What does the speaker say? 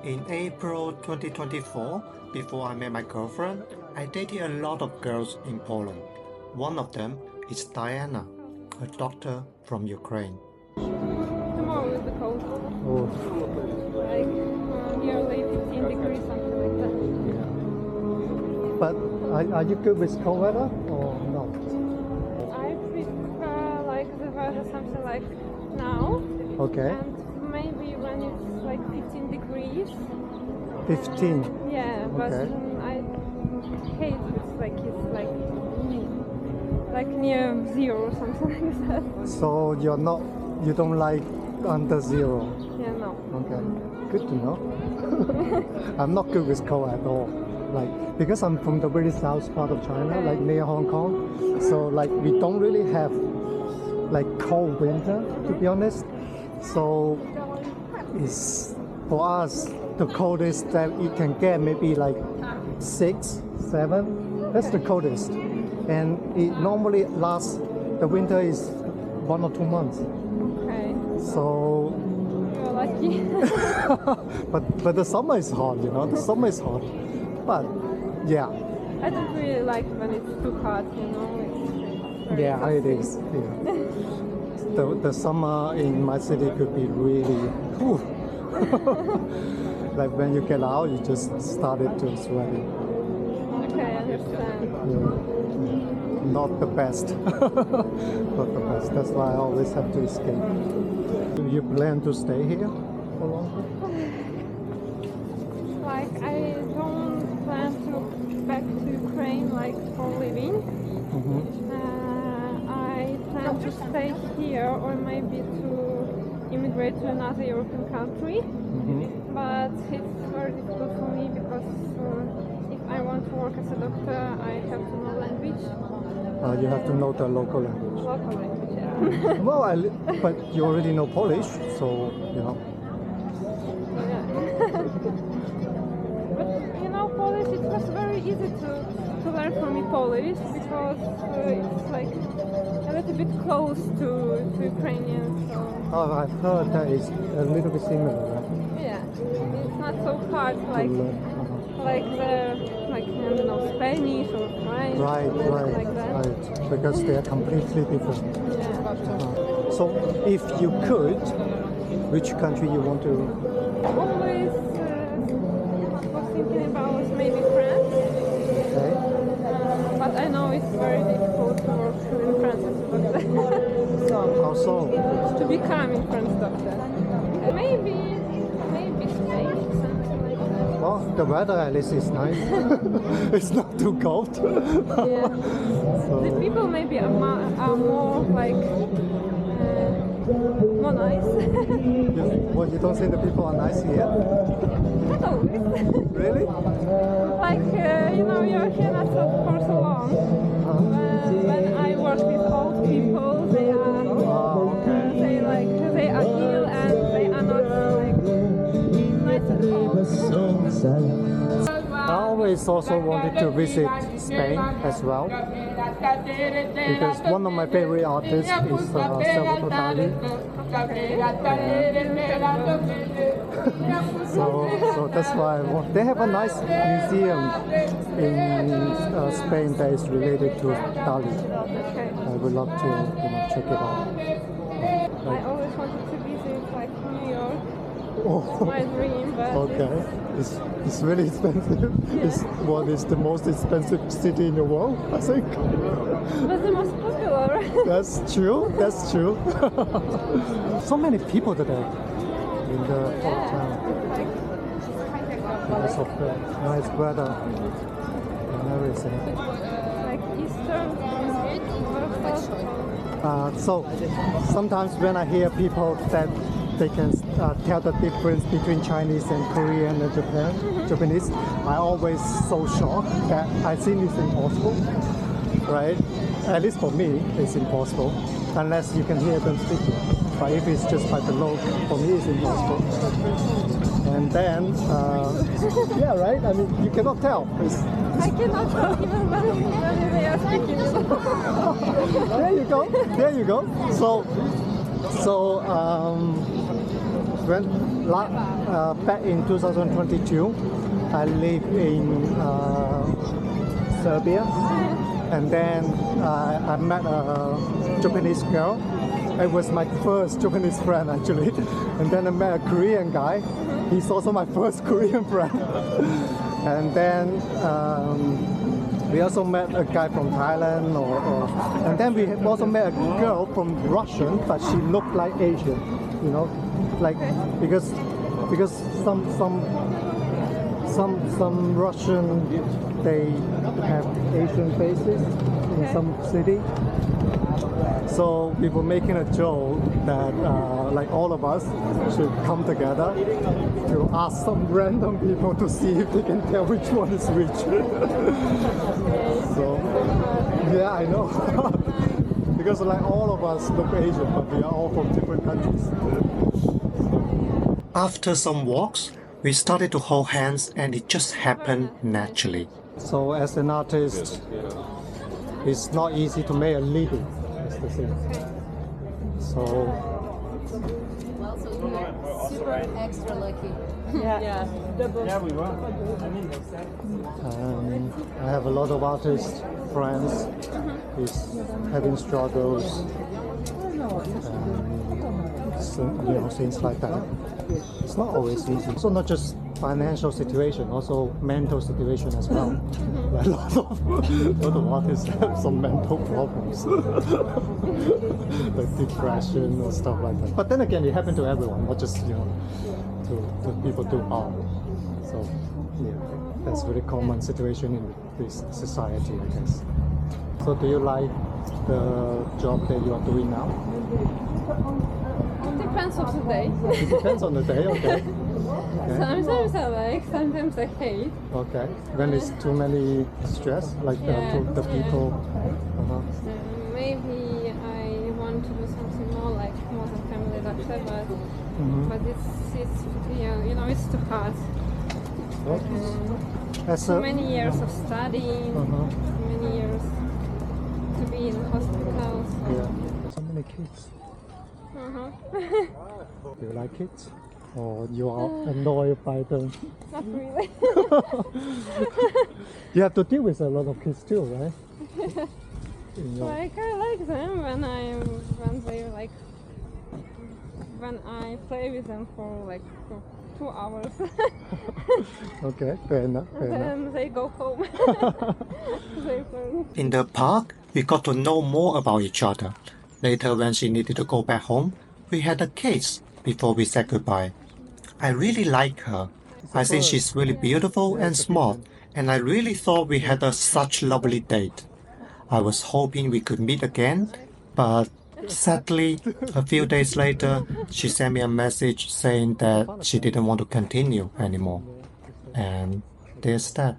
In April 2024, before I met my girlfriend, I dated a lot of girls in Poland. One of them is Diana, a doctor from Ukraine. Tomorrow is the cold. Oh, Like nearly 15 degrees, something like that. but are you good with cold weather or not? I prefer like the weather something like now. Okay, And maybe when it's like 15 degrees. 15. Yeah, but Okay. I hate it's like near zero or something like that. So you don't like under zero? Yeah, no. Okay, good to know. I'm not good with cold at all. Like, because I'm from the very south part of China, like near Hong Kong, so like we don't really have like cold winter, to be honest. So it's for us the coldest that it can get maybe like 6, 7. That's the coldest, and it normally lasts. The winter is 1 or 2 months. Okay. So You're lucky. but the summer is hot, you know. The summer is hot, but yeah, I don't really like when it's too hot, you know. It's very yeah, it toxic. is. Yeah. The summer in my city could be really, whew. Like when you get out, you just started to sweating. Okay, I understand. Yeah. Not the best. Not the best. That's why I always have to escape. Do you plan to stay here for longer? Like I don't plan to back to Ukraine like for living. Mm-hmm. I plan to stay here or maybe to immigrate to another European country. Mm-hmm. But it's very difficult for me because if I want to work as a doctor, I have to know language. You have to know the local language. Local language, yeah. Well, but you already know Polish, so you know. Yeah. But you know, Polish, it was very easy to learn for me Polish because it's like a little bit close to Ukrainian. So Oh, I've heard that it's a little bit similar, right? yeah, it's not so hard like To learn. Uh-huh. I don't know, Spanish or French, Right, something like that. right. Because they are completely different. Yeah. So, if you could, which country you want to? Always was thinking about maybe France. Okay. But I know it's very difficult to work in France as a doctor. How so? To become a French doctor. Maybe Spain, something like that. Well, the weather at least is nice. It's not too cold. Yeah. The So, people maybe are more like more nice. well, you don't think the people are nice here? Not always. Really? Like you know, you're here not for so long. When I work with old people, they are they are ill and they are not like nice at all. I always also wanted to visit Spain as well, because one of my favorite artists is Salvador Dali. So that's why I want. They have a nice museum in Spain that is related to Dali. Okay. I would love to check it out. I always wanted to visit like New York. Oh, My dream, but okay. It's really expensive. It's what is the most expensive city in the world, I think. But the most popular. That's true. That's true. So many people today in the whole town Like, because of the nice weather and everything. like Easter. So sometimes when I hear people that they can tell the difference between Chinese and Korean and Japanese, I always so shocked that I think it's impossible, right? At least for me, it's impossible unless you can hear them speaking. But if it's just by the look, for me, it's impossible. And then, yeah, right? I mean, you cannot tell. I cannot tell even when they are speaking. There you go. There you go. So back in 2022, I lived in Serbia, and then I met a Japanese girl. It was my first Japanese friend actually, and then I met a Korean guy. He's also my first Korean friend, and then we also met a guy from Thailand, and then we also met a girl from Russian, but she looked like Asian, you know, like because some Russian, they have Asian faces in some city. So we were making a joke that like all of us should come together to ask some random people to see if they can tell which one is which. So yeah, I know. Because like all of us look Asian, but we are all from different countries. After some walks, we started to hold hands and it just happened naturally. So as an artist, it's not easy to make a living. That's the thing. So Super extra lucky. Yeah, double. I have a lot of artist friends who's having struggles, so, you know, things like that. It's not always easy. So not just financial situation, also mental situation as well. A lot of artists have some mental problems, like depression or stuff like that. But then again, it happens to everyone, not just to people do art. So yeah, that's a very common situation in this society, I guess. So do you like the job that you are doing now? Depends on the day. It depends on the day, okay. Sometimes I like, sometimes I hate. Okay. When it's too many stress, like the people. Maybe I want to do something more like modern family doctor, but it's you know, it's too hard. So many years of studying, many years to be in hospitals. Yeah. So many kids. Do you like kids? Or you are annoyed by them? Not really. You have to deal with a lot of kids too, right? Like I like them when I play with them for 2 hours. Okay, fair enough. And then they go home. They play. In the park, we got to know more about each other. Later, when she needed to go back home, we had a kiss before we said goodbye. I really like her. I think she's really beautiful and smart, and I really thought we had such lovely date. I was hoping we could meet again, but sadly, a few days later, she sent me a message saying that she didn't want to continue anymore. And there's that.